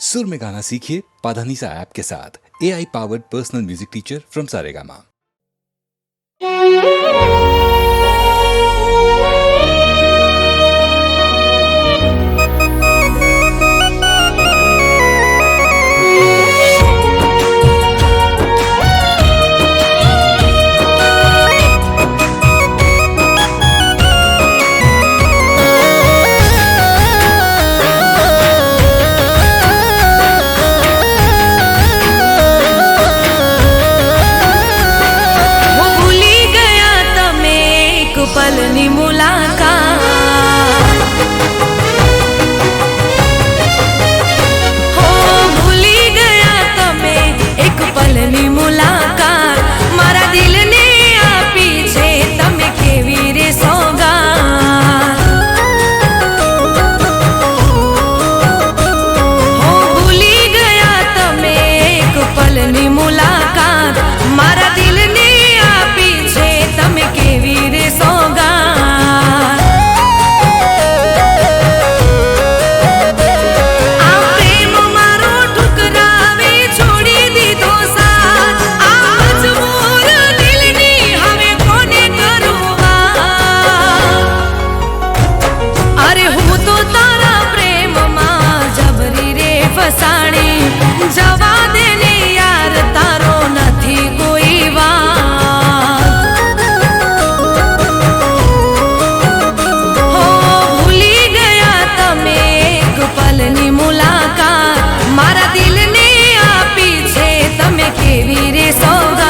सुर में गाना सीखिए पाधानीसा ऐप के साथ। AI powered personal music teacher from Saregama. Palani मुलाकात हो भूली गया तमे एक पलनी मुलाकात मारा दिल ने आ पीछे तमे केवी रे सोगात हो भूली गया तमे एक पलनी मुलाकात मारा दिल ने आ पीछे तमे केवी रे सोगात जवा देने यार तारो नथी कोई बात हो भूली गया तमे एक पलनी मुलाकात मारा दिल ने आ पीछे तमे केवी रे सौगात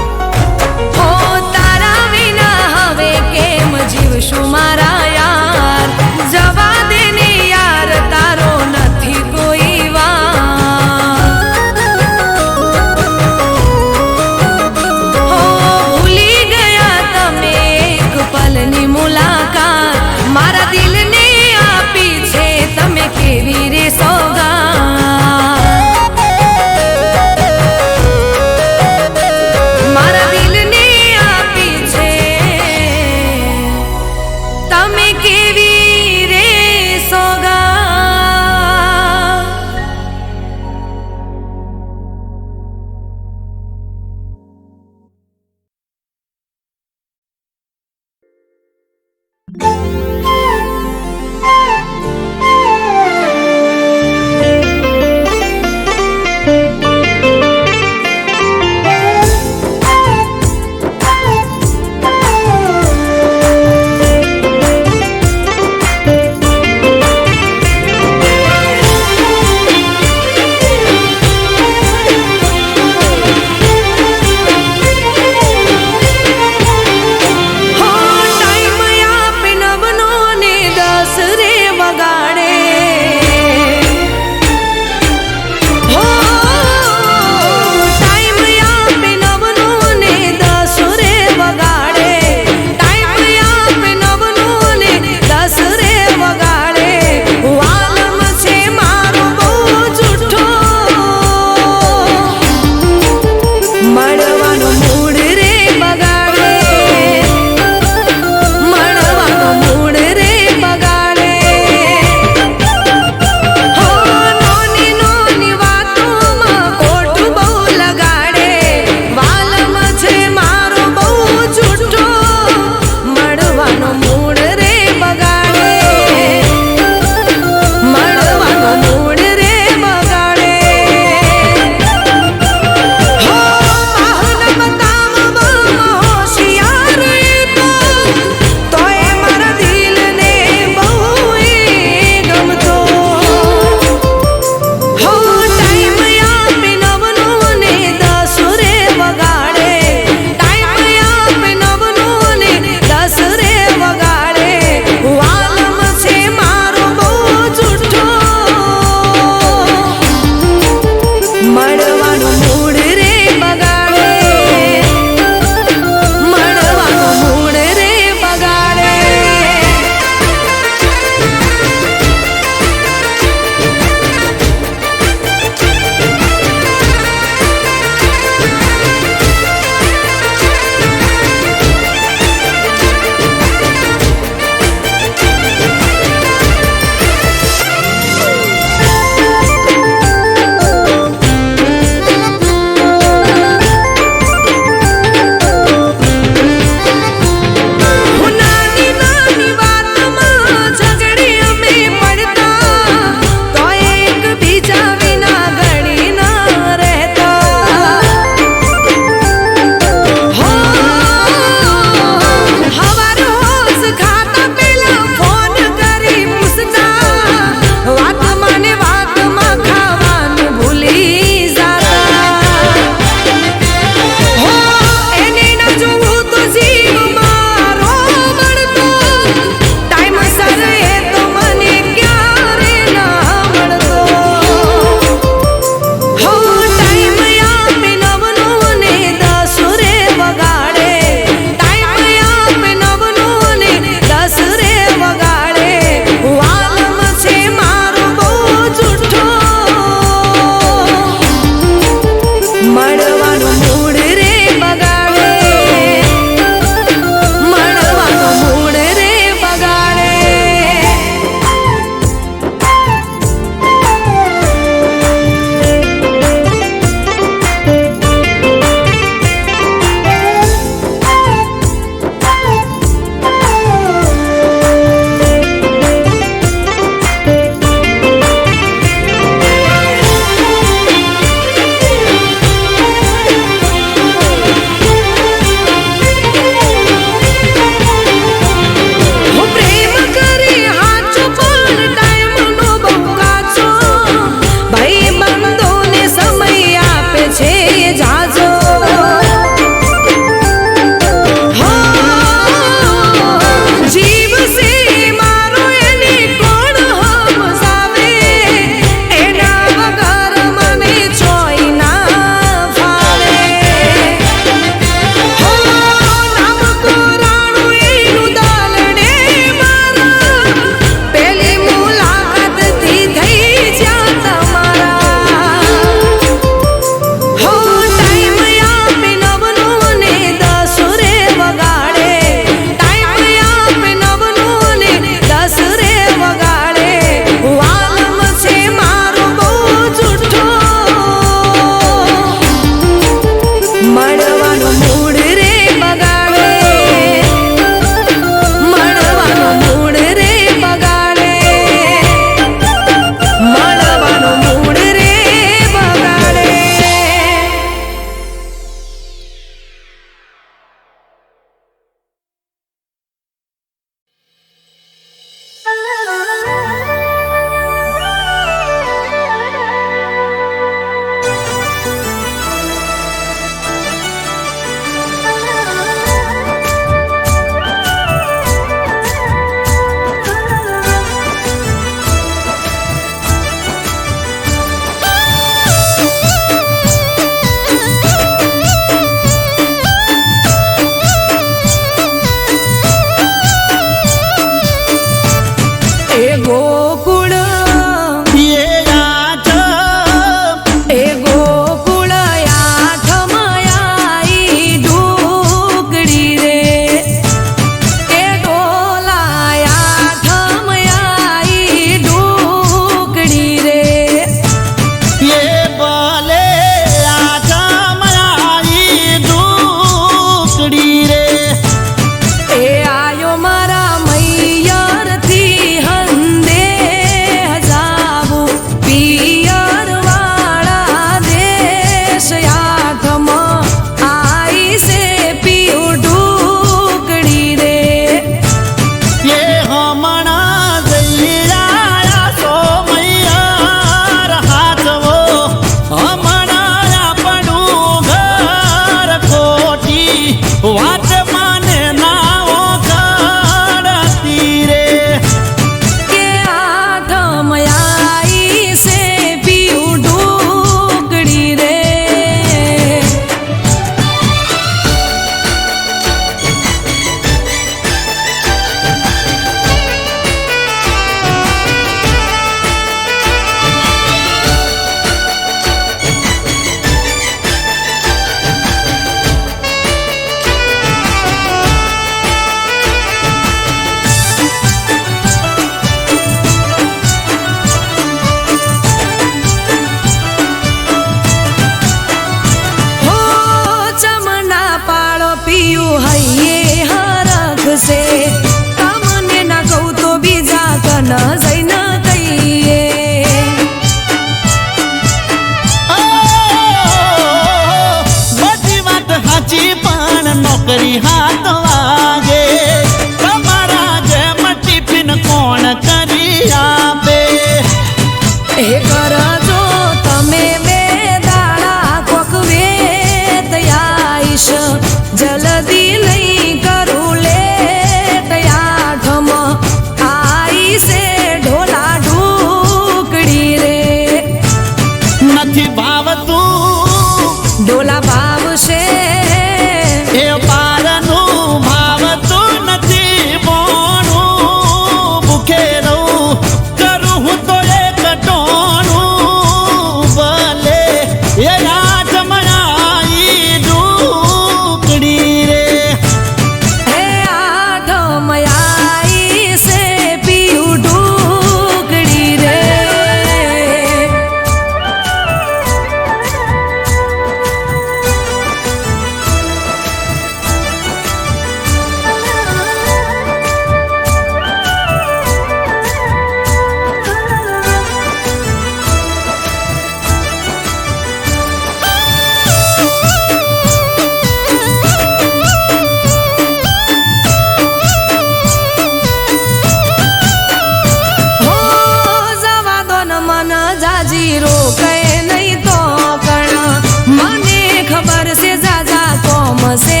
પછી રોકે નહીં તો કણ મને ખબર છે જાજા કોમ છે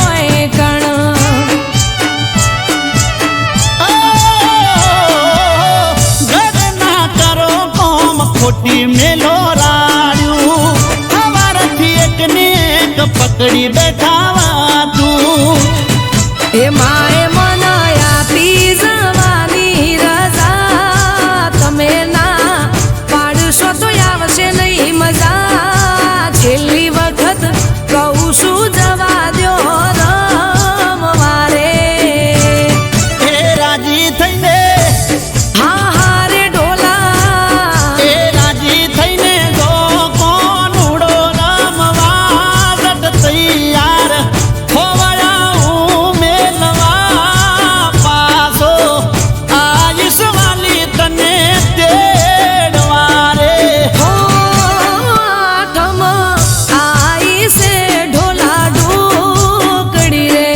ઓય કણ ઘરના કરો કોમ ખોટી મેલો રાડ્યું સવારથી એકને એક પકડી બેઠાવા તું એ માએ મને આપી જવાની રજા તમે ના પાડશો તો આવશે નહીં મજા છેલ્લી વખત કહું છું જવા દ્યો રમવા રે એ રાજી થઈને હા હા રે ઢોલા એ રાજી થઈને જો કોણ ઉડો રમવા રટ તૈયાર ખોવાયા હું મેલવા પાછો આયુષ વાલી તને તેડવા રે હો આઠમ આઈ છે ઢોલા ઢોકડી રે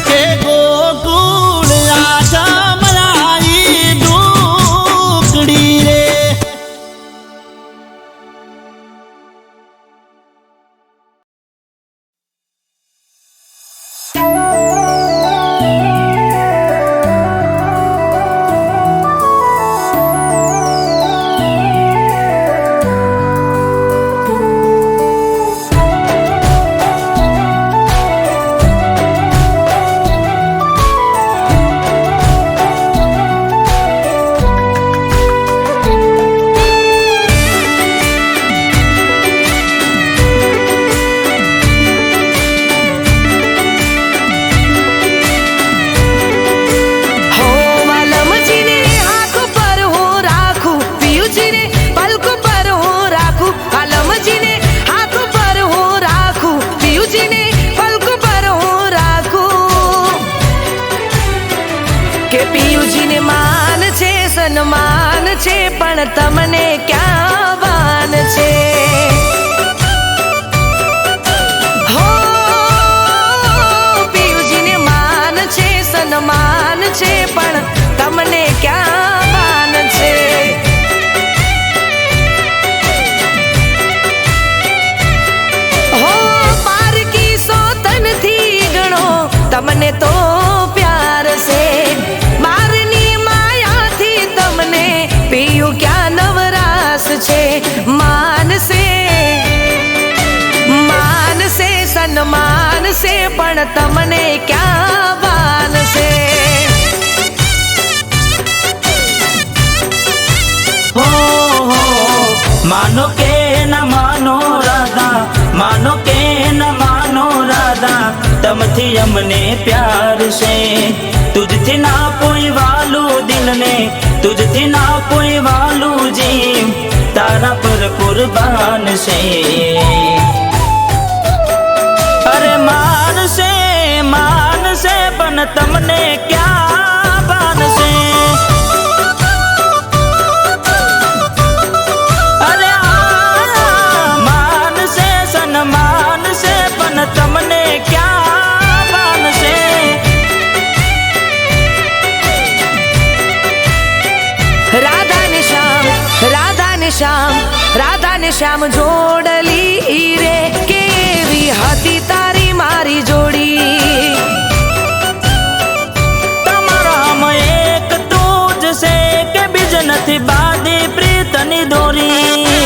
કે ગોકુળ આશ્રમ આઈ ઢોકડી રે હો વાલમજીને આંખ પર હું રાખું પિયુજીને પલક પર હું રાખું વાલમજીને હાથ પર હું રાખું પિયુજીને પલક પર હું રાખું કે પિયુજીને માન છે સન્માન છે પણ તમને ક્યાં વાન છે હો પિયુજીને માન છે સન્માન છે પણ તમને ક્યાં માન છે હો પારકી સોતનથી ગણો તમને તો પ્યાર છે મારની માયાથી તમને પિયું ક્યાં નવરાશ છે માનસે માનસે સન્માન છે પણ તમને ક્યાં બાન છે હો માનો કે ન માનો રાધા માનો કે ન માનો રાધા તમથી અમને પ્યાર છે તુજથી ના કોઈ વાલું દિલને તુજથી ના કોઈ વાલું જીવ તારા પર કુરબાન છે અરે માનશે માનશે પણ તમને ક્યાં બાન છે અરે માનશે સન્માન છે પણ તમને ક્યાં માનશે રાધા ને શ્યામ જોડલી રે કેવી હતી તારી મારી જોડી તમારામાં એક તું જ છે કે બીજ નથી બાંધી પ્રીતની દોરી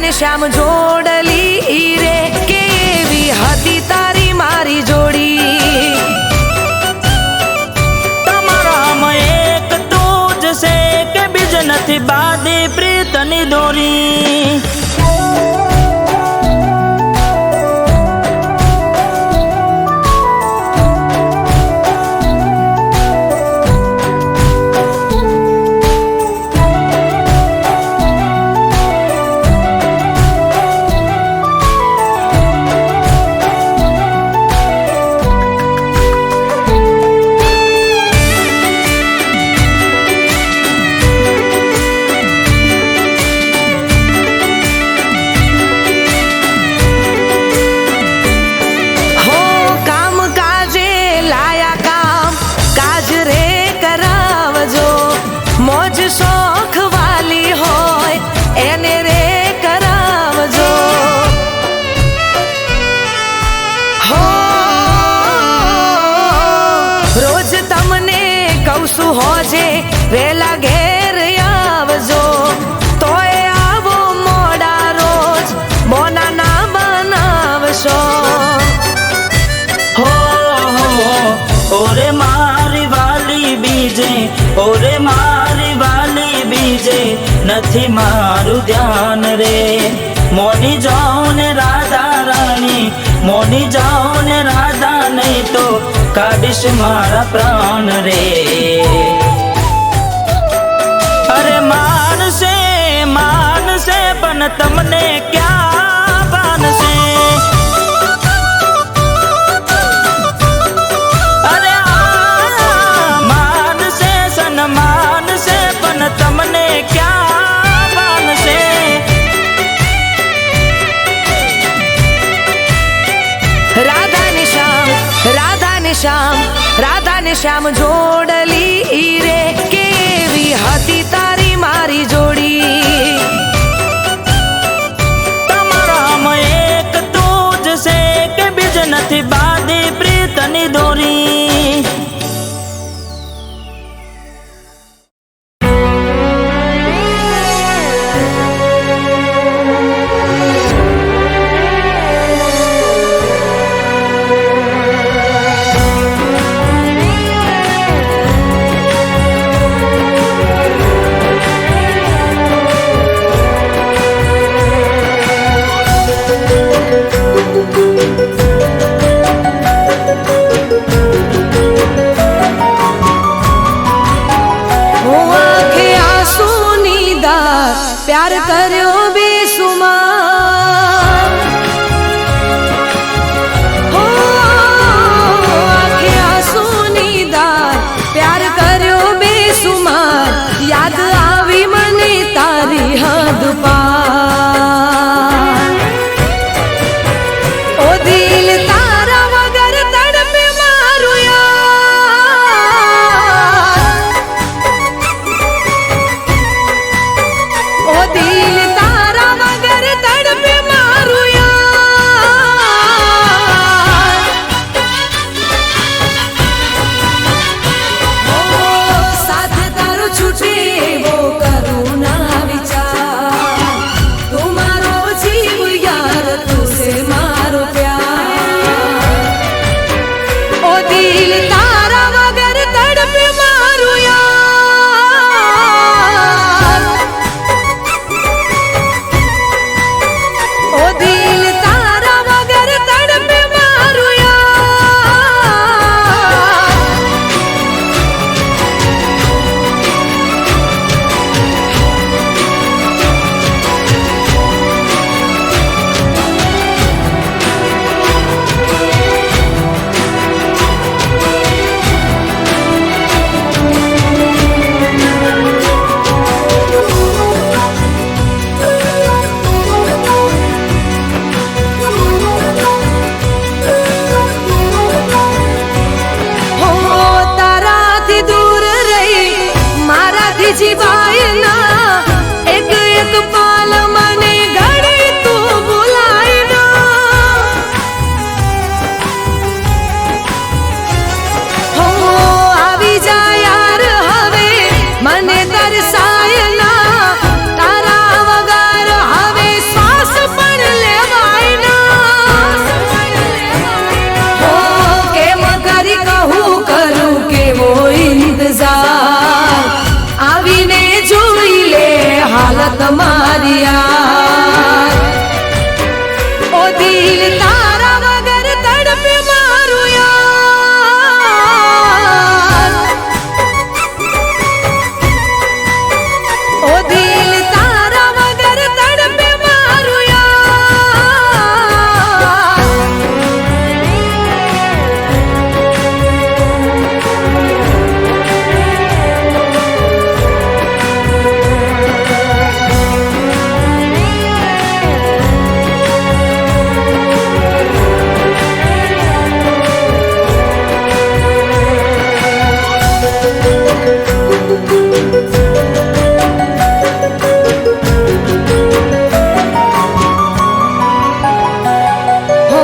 ને શ્યામ જોડલી રે કેવી હતી તારી મારી જોડી તમારામાં એક તું જ છે કે બીજ નથી બાંધી પ્રીતની દોરી શોખ વાલી હોય એને રે કરાવજો હો રોજ તમને કહું છું હોજે વેલા ઘેર આવજો તોય આવો મોડા રોજ બોના ના બનાવશો હો ઓરે મારી વાલી બીજે ઓરે મારી વાલી બીજે નથી મારું ધ્યાન રે મોની જાઓ ને રાધા રાણી મોની જાઓ ને રાધા નહીં તો કાઢીશ મારા પ્રાણ રે અરે માનસે માનસે પણ તમને ક્યાં માનસે તમને ક્યાં માનશે રાધા ને શ્યામ જોડલી રે કેવી હતી તારી મારી જોડી તમારામાં એક તું જ છે કે બીજ નથી બાંધી પ્રીતની દોરી દિલ તારા વગર તડપે મારું યાર ઓ દિલ તારા વગર તડપે મારું યાર હો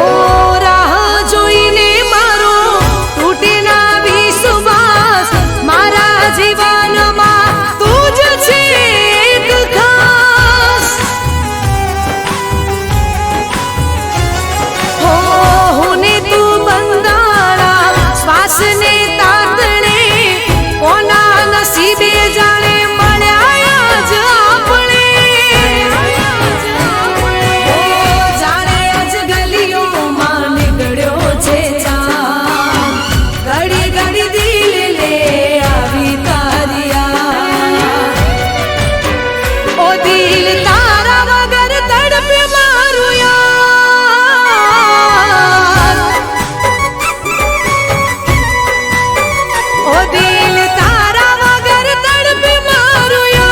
રાહ જોઈને મારો તૂટે ના વિશ્વાસ મારા જીવનમાં તું જ છે એક ખાસ હો હું ને તું બંધાણા શ્વાસને તાતણે કોના નસીબે જાણે મળ્યા જ આપણે ઓ જાણે આજ ગલીઓમાં નીકળ્યો છે ચાંદ ઘડી ઘડી દિલ લે આવી તારી યાદ ઓ દિલ તારા વગર તડપે મારું યાર ઓ દિલ તારા વગર તડપે મારું યાર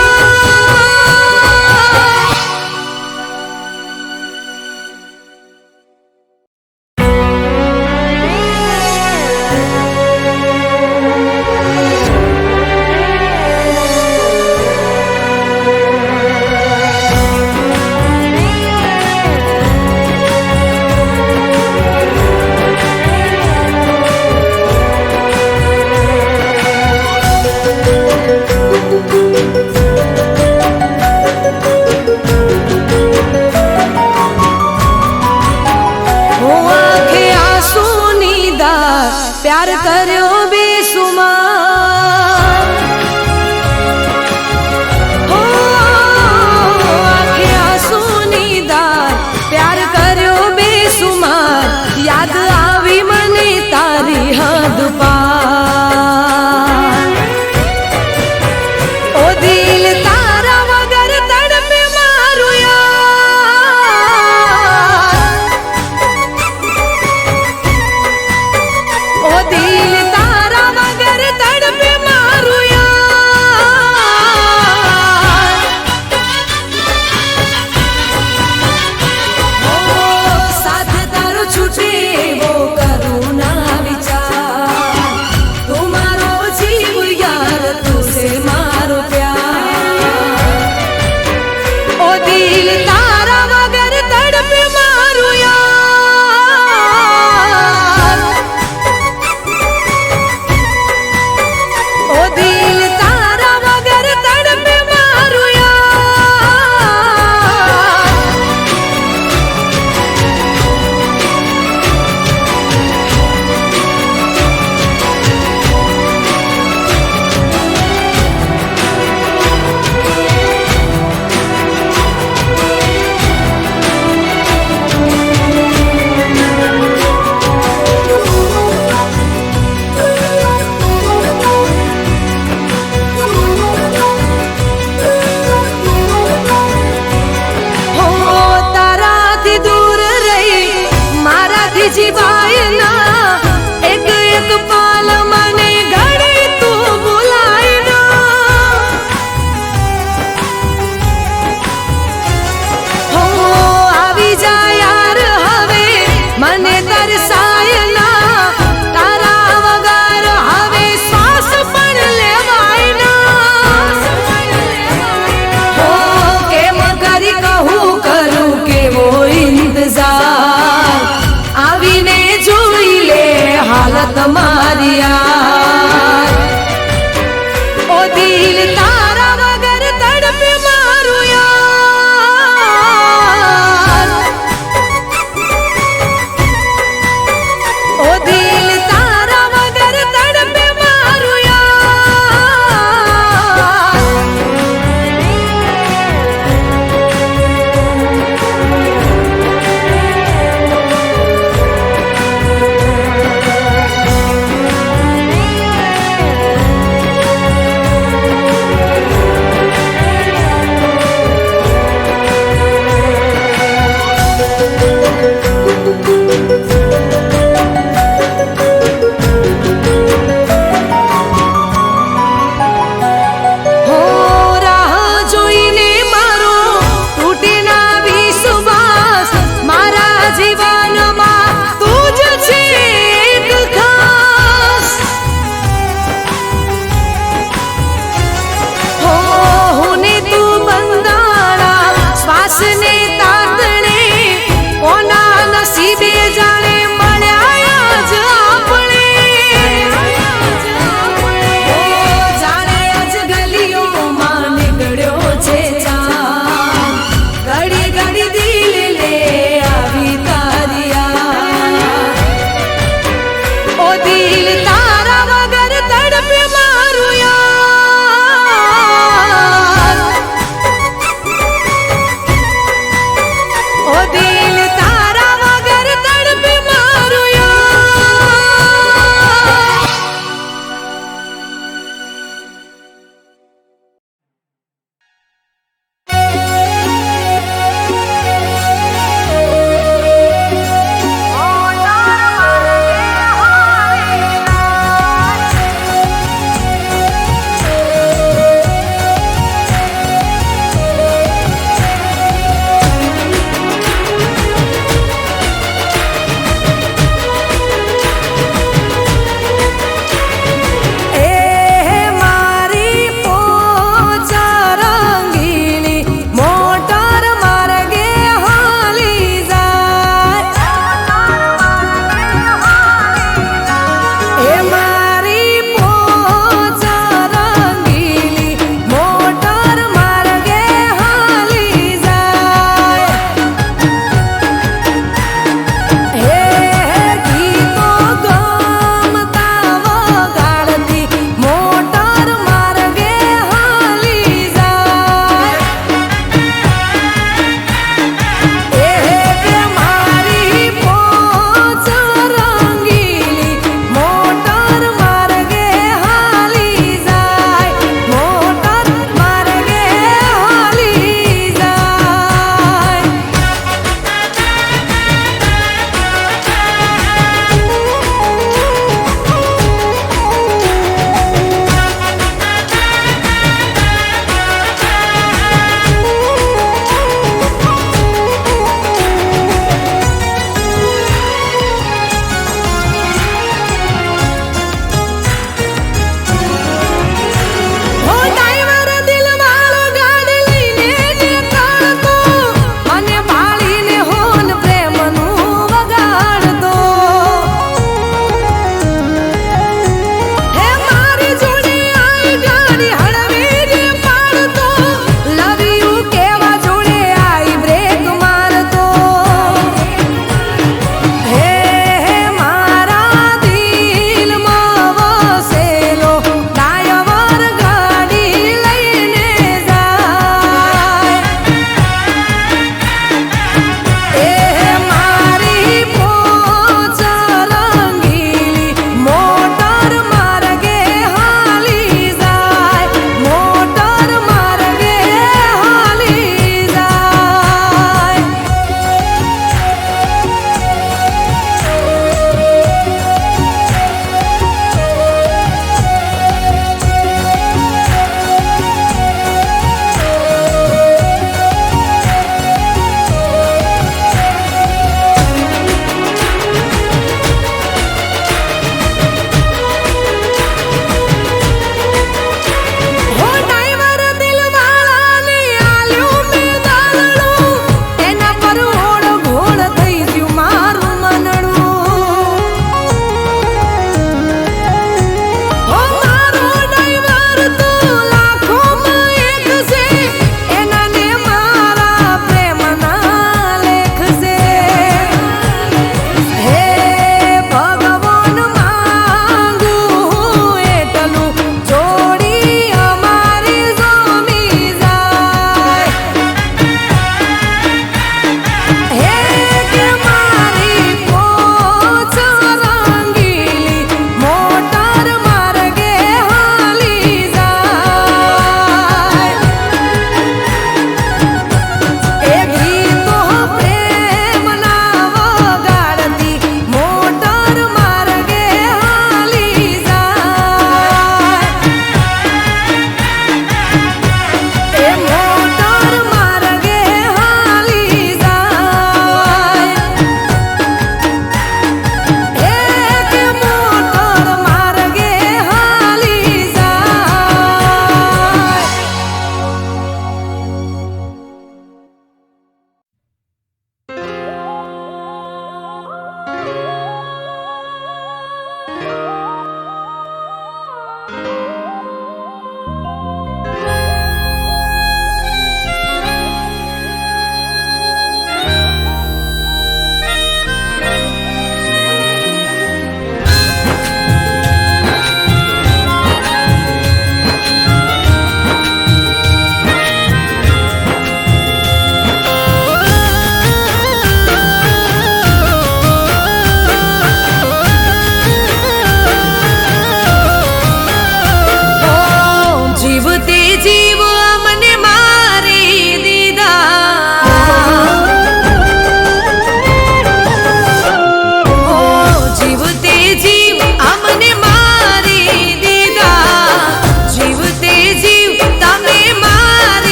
હો આંખે આંસુની દાર પ્યાર કર્યો બેસુમાર હો આંખે આંસુની દાર પ્યાર કર્યો બેસુમાર યાદ આવી મને તારી હદ પાર ઓ દિલ તારા વગર તડપે મારું યાર ઓ દિલ તારા વગર તડપે મારું યાર ઓ સાથ તારો છૂટે એવો કરું ના વિચાર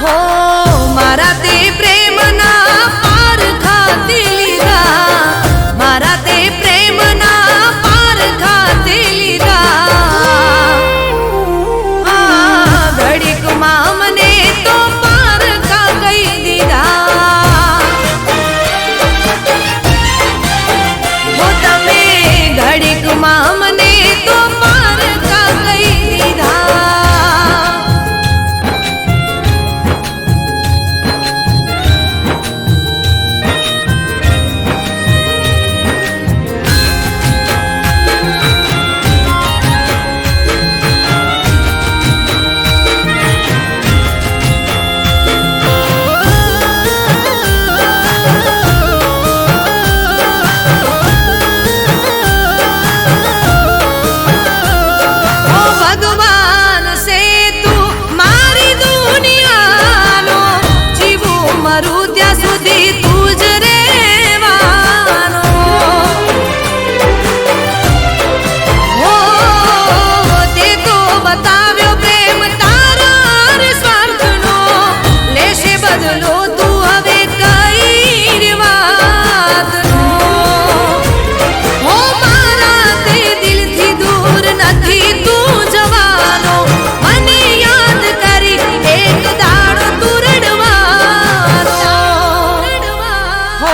હો મારા તે પ્રેમના પાર ખાતી લીધા, મારા તે પ્રેમના પાર ખાતી લીધા. ઘડીકમાં મને તો પાર ખા ગઈ દીધા. હો તમે ઘડીકમાં મને તો પાર ખા ગઈ દીધા. ઓ ભગવાન સે તું મારી દુનિયાનો, જીવું મરું ત્યાં સુધી તું જ રહેવાનો. હો તે તો બતાવ્યો પ્રેમ તારા રે સ્વાર્થનો, લેશે બદલો તું હવે કઈ વાતનો. હો મારા તે દિલથી દૂર નથી તું જવાનો, મને યાદ કરી એક દાડો તું રડવાનો. હો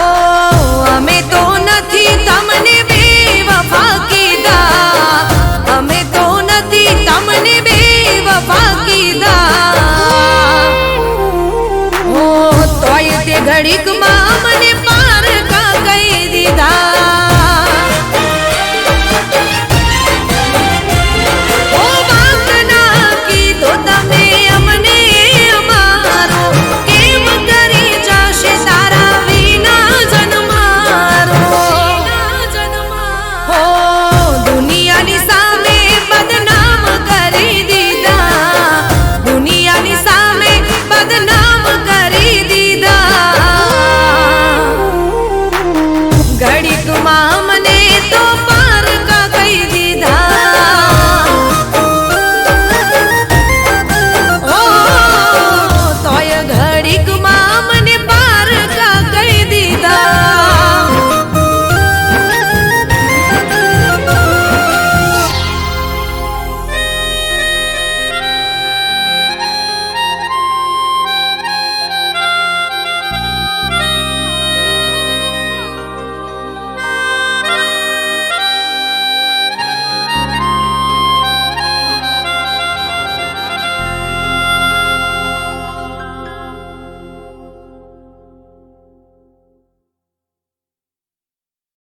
અમે તો નથી તમને બેવફા કીધા, અમે તો નથી તમને બેવફા કીધા. હો તોય તે ઘડીકમાં મને